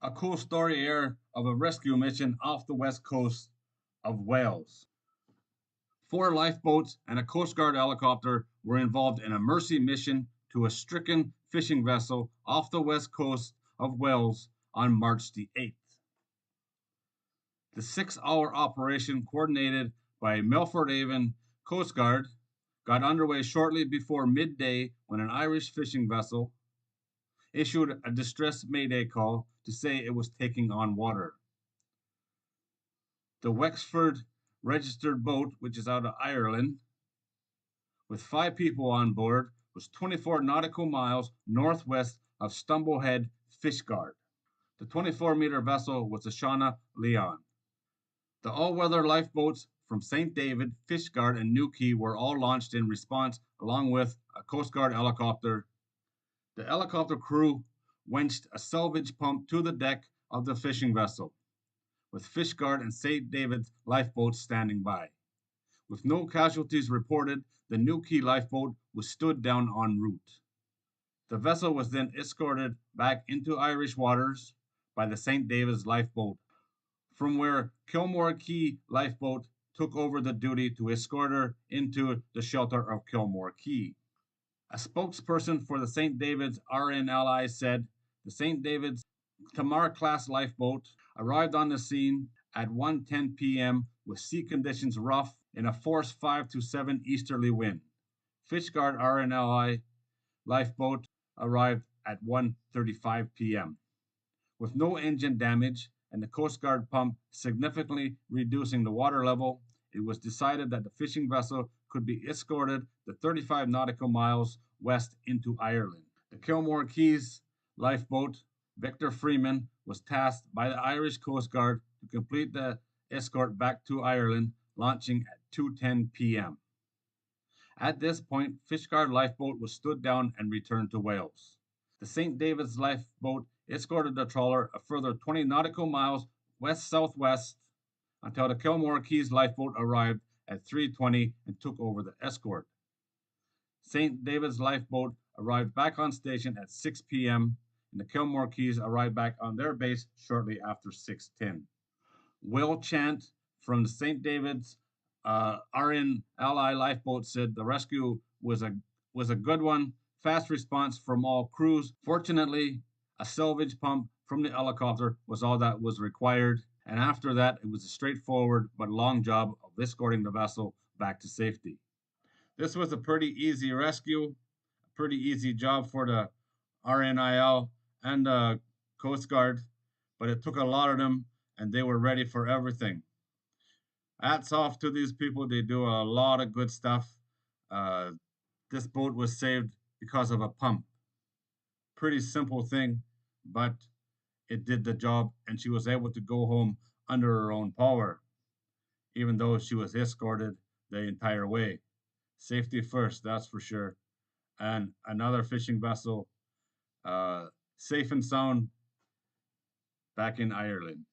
A cool story here of a rescue mission off the west coast of Wales. Four lifeboats and a Coast Guard helicopter were involved in a mercy mission to a stricken fishing vessel off the west coast of Wales on March the 8th. The 6-hour operation, coordinated by Milford Haven Coast Guard, got underway shortly before midday when an Irish fishing vessel issued a distress mayday call to say it was taking on water. The Wexford registered boat, which is out of Ireland, with 5 people on board, was 24 nautical miles northwest of Stumblehead Fishguard. The 24-meter vessel was the Shauna Leon. The all-weather lifeboats from St. David, Fishguard, and Newquay were all launched in response, along with a Coast Guard helicopter. The helicopter crew winched a salvage pump to the deck of the fishing vessel, with Fishguard and St. David's lifeboats standing by. With no casualties reported, the Newquay lifeboat was stood down en route. The vessel was then escorted back into Irish waters by the St. David's lifeboat, from where Kilmore Quay lifeboat took over the duty to escort her into the shelter of Kilmore Quay. A spokesperson for the St. David's RNLI said the St. David's Tamar-class lifeboat arrived on the scene at 1:10 p.m. with sea conditions rough in a force 5 to 7 easterly wind. Fishguard RNLI lifeboat arrived at 1:35 p.m. with no engine damage and the Coast Guard pump significantly reducing the water level. It was decided that the fishing vessel could be escorted the 35 nautical miles west into Ireland. The Kilmore Quays lifeboat, Victor Freeman, was tasked by the Irish Coast Guard to complete the escort back to Ireland, launching at 2:10 p.m. At this point, Fishguard lifeboat was stood down and returned to Wales. The St. David's lifeboat escorted the trawler a further 20 nautical miles west-southwest until the Kilmore Quays lifeboat arrived at 3:20 and took over the escort. St. David's lifeboat arrived back on station at 6 p.m. and the Kilmore Quays arrived back on their base shortly after 6:10. Will Chant from the St. David's RNLI lifeboat said the rescue was a good one. Fast response from all crews. Fortunately, a salvage pump from the helicopter was all that was required, and after that, it was a straightforward but long job of escorting the vessel back to safety. This was a pretty easy rescue, a pretty easy job for the RNIL and the Coast Guard, but it took a lot of them, and they were ready for everything. Hats off to these people. They do a lot of good stuff. Uh, this boat was saved because of a pump. Pretty simple thing, but it did the job, and she was able to go home under her own power, even though she was escorted the entire way. Safety first, that's for sure. And another fishing vessel, safe and sound, back in Ireland.